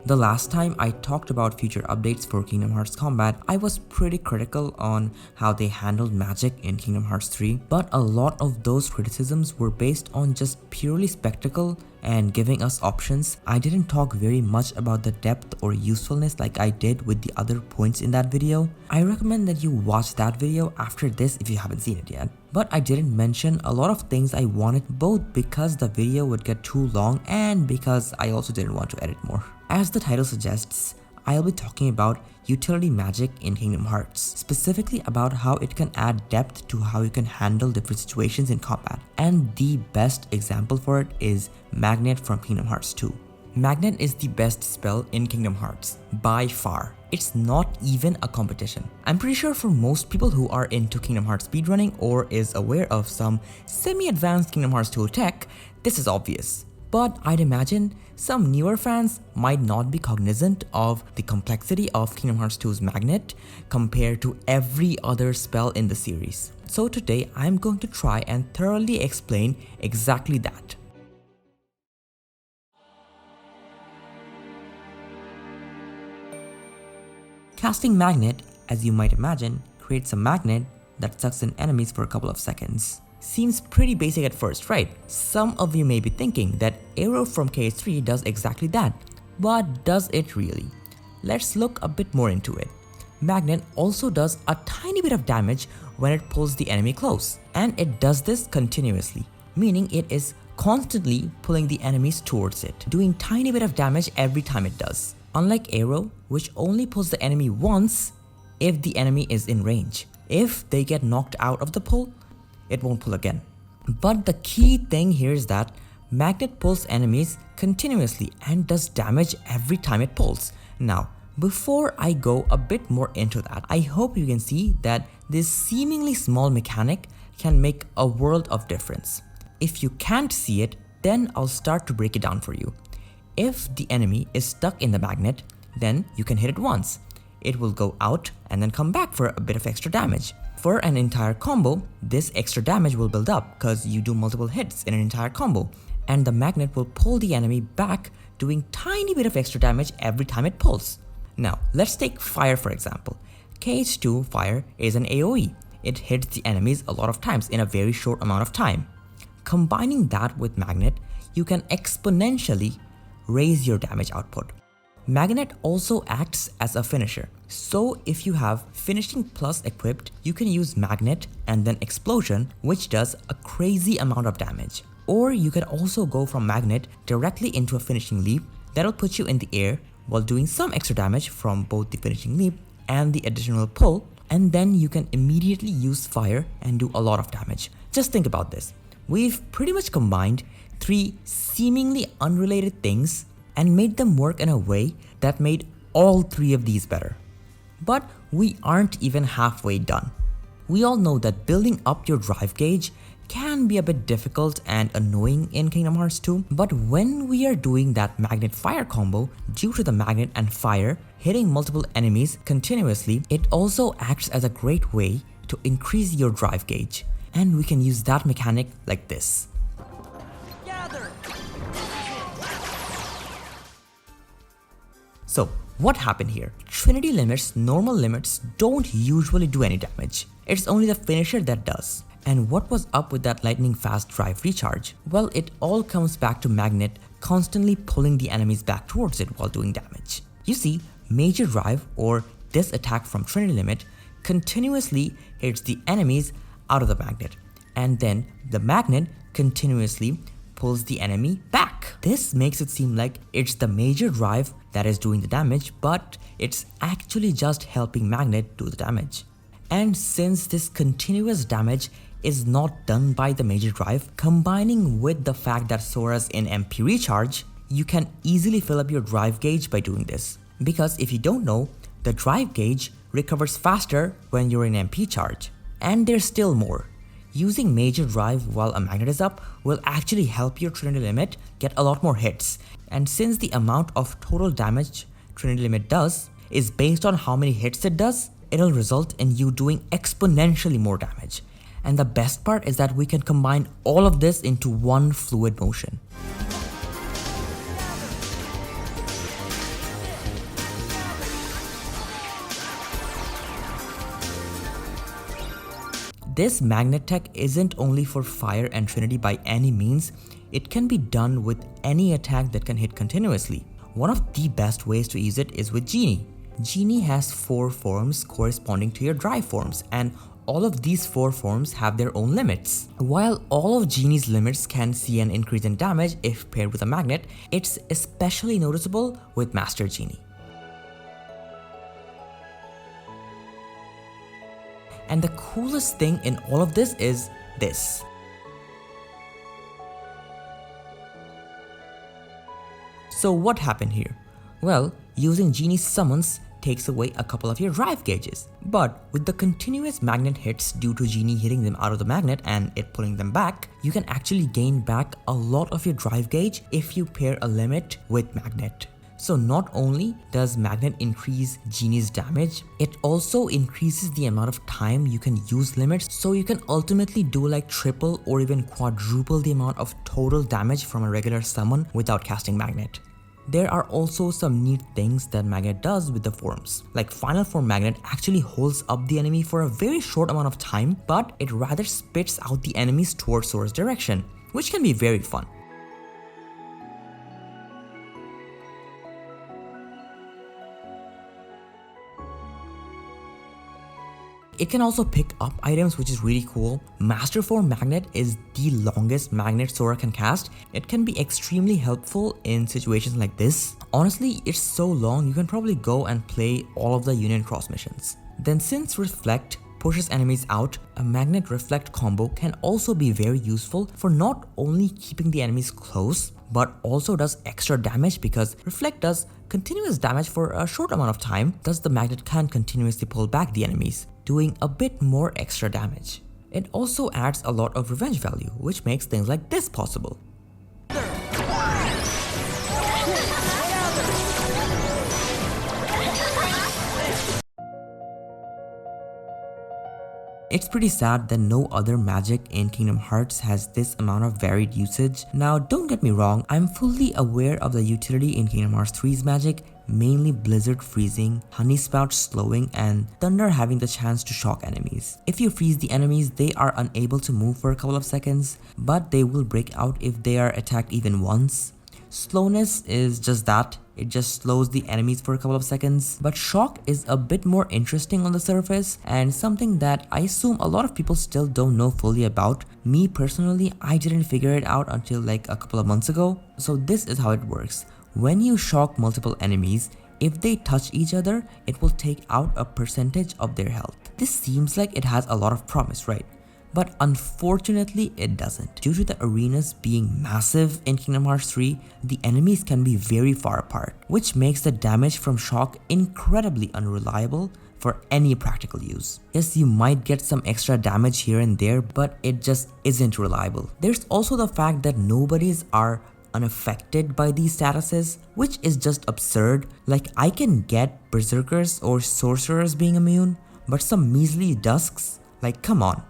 The last time I talked about future updates for Kingdom Hearts combat, I was pretty critical on how they handled magic in Kingdom Hearts 3, but a lot of those criticisms were based on just purely spectacle and giving us options. I didn't talk very much about the depth or usefulness like I did with the other points in that video. I recommend that you watch that video after this if you haven't seen it yet. But I didn't mention a lot of things I wanted, both because the video would get too long and because I also didn't want to edit more. As the title suggests, I'll be talking about utility magic in Kingdom Hearts, specifically about how it can add depth to how you can handle different situations in combat. And the best example for it is Magnet from Kingdom Hearts 2. Magnet is the best spell in Kingdom Hearts, by far. It's not even a competition. I'm pretty sure for most people who are into Kingdom Hearts speedrunning or is aware of some semi-advanced Kingdom Hearts 2 tech, this is obvious. But I'd imagine some newer fans might not be cognizant of the complexity of Kingdom Hearts 2's Magnet compared to every other spell in the series. So today I'm going to try and thoroughly explain exactly that. Casting Magnet, as you might imagine, creates a magnet that sucks in enemies for a couple of seconds. Seems pretty basic at first, right? Some of you may be thinking that Arrow from KS3 does exactly that, but does it really? Let's look a bit more into it. Magnet also does a tiny bit of damage when it pulls the enemy close, and it does this continuously, meaning it is constantly pulling the enemies towards it, doing tiny bit of damage every time it does. Unlike Arrow, which only pulls the enemy once if the enemy is in range. If they get knocked out of the pull, it won't pull again. But the key thing here is that Magnet pulls enemies continuously and does damage every time it pulls. Now, before I go a bit more into that, I hope you can see that this seemingly small mechanic can make a world of difference. If you can't see it, then I'll start to break it down for you. If the enemy is stuck in the magnet, then you can hit it once. It will go out and then come back for a bit of extra damage. For an entire combo, this extra damage will build up because you do multiple hits in an entire combo, and the magnet will pull the enemy back, doing tiny bit of extra damage every time it pulls. Now, let's take Fire for example. KH2 Fire is an AoE. It hits the enemies a lot of times in a very short amount of time. Combining that with Magnet, you can exponentially raise your damage output. Magnet also acts as a finisher, so if you have Finishing Plus equipped, you can use Magnet and then Explosion, which does a crazy amount of damage. Or you can also go from Magnet directly into a Finishing Leap that'll put you in the air while doing some extra damage from both the Finishing Leap and the additional pull, and then you can immediately use Fire and do a lot of damage. Just think about this. We've pretty much combined three seemingly unrelated things and made them work in a way that made all three of these better. But we aren't even halfway done. We all know that building up your drive gauge can be a bit difficult and annoying in Kingdom Hearts 2, but when we are doing that Magnet Fire combo, due to the Magnet and Fire hitting multiple enemies continuously, it also acts as a great way to increase your drive gauge. And we can use that mechanic like this. So what happened here? Trinity limits, normal limits don't usually do any damage. It's only the finisher that does. And what was up with that lightning fast drive recharge? Well, it all comes back to Magnet constantly pulling the enemies back towards it while doing damage. You see, Major Drive, or this attack from Trinity limit, continuously hits the enemies out of the magnet, and then the magnet continuously pulls the enemy back. This makes it seem like it's the Major Drive that is doing the damage, but it's actually just helping Magnet do the damage. And since this continuous damage is not done by the Major Drive, combining with the fact that Sora's in MP recharge, you can easily fill up your drive gauge by doing this. Because if you don't know, the drive gauge recovers faster when you're in MP charge. And there's still more. Using Major Drive while a magnet is up will actually help your Trinity limit get a lot more hits. And since the amount of total damage Trinity limit does is based on how many hits it does, it'll result in you doing exponentially more damage. And the best part is that we can combine all of this into one fluid motion. This magnet tech isn't only for fire and trinity by any means, it can be done with any attack that can hit continuously. One of the best ways to use it is with Genie. Genie has 4 forms corresponding to your drive forms, and all of these 4 forms have their own limits. While all of Genie's limits can see an increase in damage if paired with a magnet, it's especially noticeable with Master Genie. And the coolest thing in all of this is this. So what happened here? Well, using Genie's summons takes away a couple of your drive gauges. But with the continuous magnet hits due to Genie hitting them out of the magnet and it pulling them back, you can actually gain back a lot of your drive gauge if you pair a limit with magnet. So not only does magnet increase Genie's damage, it also increases the amount of time you can use limits, so you can ultimately do like triple or even quadruple the amount of total damage from a regular summon without casting magnet. There are also some neat things that magnet does with the forms. Like final form magnet actually holds up the enemy for a very short amount of time, but it rather spits out the enemies towards source direction, which can be very fun. It can also pick up items, which is really cool. Master Form Magnet is the longest magnet Sora can cast. It can be extremely helpful in situations like this. Honestly, it's so long you can probably go and play all of the Union Cross missions. Then since Reflect pushes enemies out, a Magnet Reflect combo can also be very useful for not only keeping the enemies close, but also does extra damage because Reflect does continuous damage for a short amount of time, thus the magnet can continuously pull back the enemies, doing a bit more extra damage. It also adds a lot of revenge value, which makes things like this possible. It's pretty sad that no other magic in Kingdom Hearts has this amount of varied usage. Now don't get me wrong, I'm fully aware of the utility in Kingdom Hearts 3's magic, mainly Blizzard freezing, Honey Spout slowing, and Thunder having the chance to shock enemies. If you freeze the enemies, they are unable to move for a couple of seconds, but they will break out if they are attacked even once. Slowness is just that, it just slows the enemies for a couple of seconds. But shock is a bit more interesting on the surface and something that I assume a lot of people still don't know fully about. Me personally, I didn't figure it out until like a couple of months ago. So this is how it works. When you shock multiple enemies, if they touch each other, it will take out a percentage of their health. This seems like it has a lot of promise, right? But unfortunately it doesn't. Due to the arenas being massive in Kingdom Hearts 3, the enemies can be very far apart, which makes the damage from shock incredibly unreliable for any practical use. Yes, you might get some extra damage here and there, but it just isn't reliable. There's also the fact that nobodies are unaffected by these statuses, which is just absurd. Like I can get berserkers or sorcerers being immune, but some measly dusks, like come on.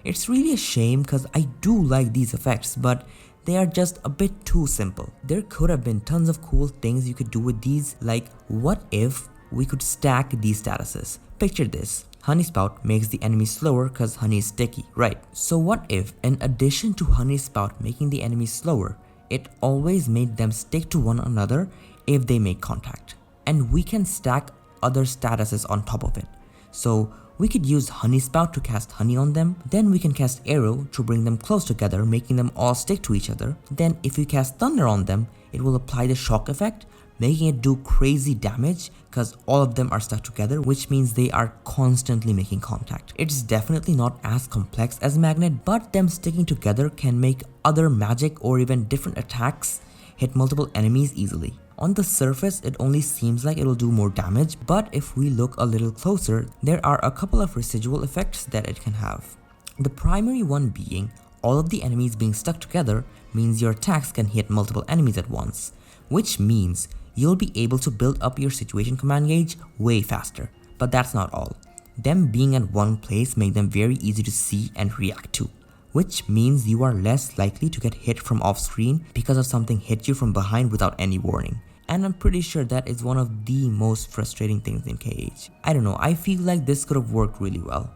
It's really a shame because I do like these effects, but they are just a bit too simple. There could have been tons of cool things you could do with these, like what if we could stack these statuses? Picture this. Honey Spout makes the enemy slower because honey is sticky, right? So what if, in addition to Honey Spout making the enemy slower, it always made them stick to one another if they make contact? And we can stack other statuses on top of it. So we could use Honey Spout to cast honey on them, then we can cast Arrow to bring them close together, making them all stick to each other. Then if we cast Thunder on them, it will apply the shock effect, making it do crazy damage because all of them are stuck together, which means they are constantly making contact. It's definitely not as complex as Magnet, but them sticking together can make other magic or even different attacks hit multiple enemies easily. On the surface, it only seems like it will do more damage, but if we look a little closer, there are a couple of residual effects that it can have. The primary one being, all of the enemies being stuck together means your attacks can hit multiple enemies at once, which means you'll be able to build up your situation command gauge way faster. But that's not all. Them being at one place make them very easy to see and react to, which means you are less likely to get hit from off screen because of something hit you from behind without any warning. And I'm pretty sure that is one of the most frustrating things in KH. I don't know, I feel like this could have worked really well.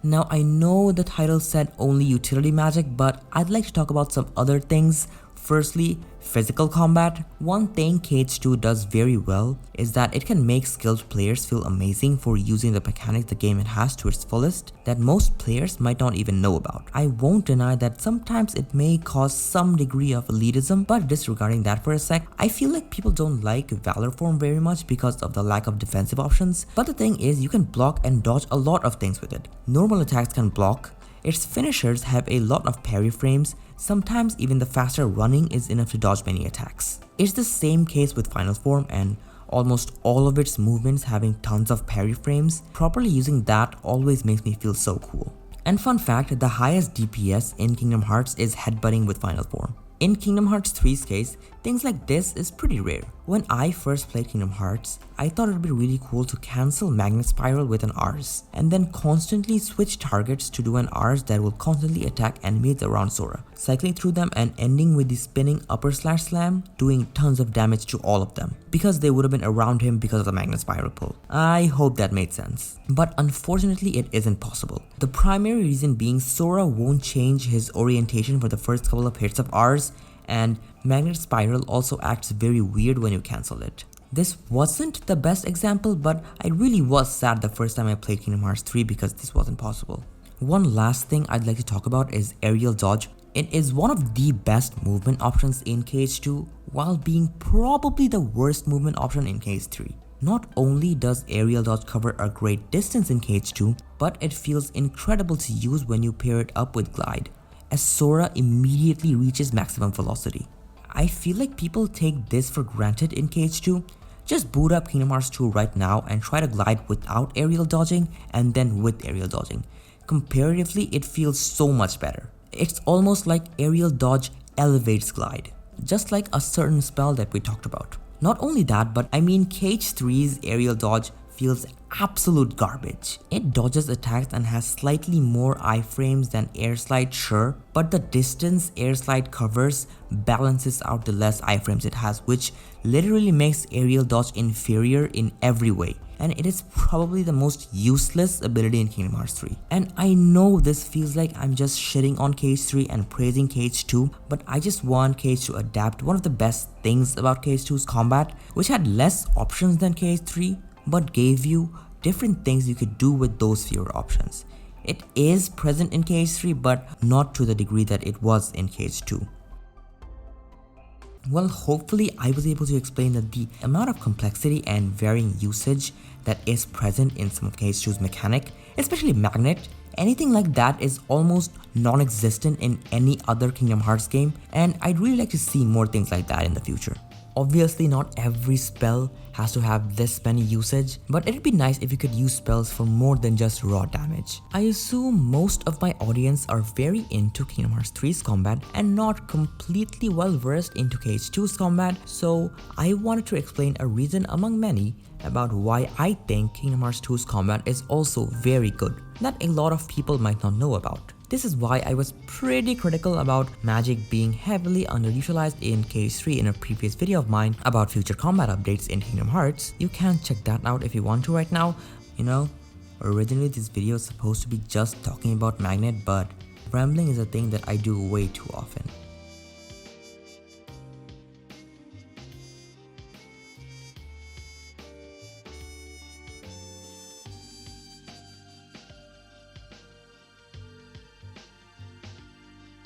Now I know the title said only utility magic, but I'd like to talk about some other things. Firstly, physical combat. One thing KH2 does very well is that it can make skilled players feel amazing for using the mechanics the game it has to its fullest that most players might not even know about. I won't deny that sometimes it may cause some degree of elitism, but disregarding that for a sec, I feel like people don't like Valor form very much because of the lack of defensive options. But the thing is, you can block and dodge a lot of things with it. Normal attacks can block. Its finishers have a lot of parry frames, sometimes even the faster running is enough to dodge many attacks. It's the same case with final form and almost all of its movements having tons of parry frames. Properly using that always makes me feel so cool. And fun fact, the highest DPS in Kingdom Hearts is headbutting with final form. In Kingdom Hearts 3's case, things like this is pretty rare. When I first played Kingdom Hearts, I thought it would be really cool to cancel Magnet Spiral with an Rs, and then constantly switch targets to do an Rs that will constantly attack enemies around Sora, cycling through them and ending with the spinning upper slash slam, doing tons of damage to all of them, because they would have been around him because of the Magnet Spiral pull. I hope that made sense. But unfortunately it isn't possible. The primary reason being Sora won't change his orientation for the first couple of hits of Rs, and Magnet Spiral also acts very weird when you cancel it. This wasn't the best example, but I really was sad the first time I played Kingdom Hearts 3 because this wasn't possible. One last thing I'd like to talk about is aerial dodge. It is one of the best movement options in KH2 while being probably the worst movement option in KH3. Not only does aerial dodge cover a great distance in KH2, but it feels incredible to use when you pair it up with glide, as Sora immediately reaches maximum velocity. I feel like people take this for granted in KH2. Just boot up Kingdom Hearts 2 right now and try to glide without aerial dodging and then with aerial dodging. Comparatively, it feels so much better. It's almost like aerial dodge elevates glide, just like a certain spell that we talked about. Not only that, but I mean KH3's aerial dodge feels absolute garbage. It dodges attacks and has slightly more iframes than air slide, sure, but the distance air slide covers balances out the less iframes it has, which literally makes aerial dodge inferior in every way. And it is probably the most useless ability in Kingdom Hearts 3. And I know this feels like I'm just shitting on KH3 and praising KH2, but I just want KH to adapt one of the best things about KH2's combat, which had less options than KH3, but gave you different things you could do with those fewer options. It is present in KH3, but not to the degree that it was in KH2. Well, hopefully I was able to explain that the amount of complexity and varying usage that is present in some of KH2's mechanic, especially Magnet, anything like that is almost non-existent in any other Kingdom Hearts game, and I'd really like to see more things like that in the future. Obviously not every spell has to have this many usage, but it'd be nice if you could use spells for more than just raw damage. I assume most of my audience are very into Kingdom Hearts 3's combat and not completely well versed into KH2's combat, so I wanted to explain a reason among many about why I think Kingdom Hearts 2's combat is also very good, that a lot of people might not know about. This is why I was pretty critical about magic being heavily underutilized in KH3 in a previous video of mine about future combat updates in Kingdom Hearts. You can check that out if you want to right now. You know, originally this video is supposed to be just talking about Magnet, but rambling is a thing that I do way too often.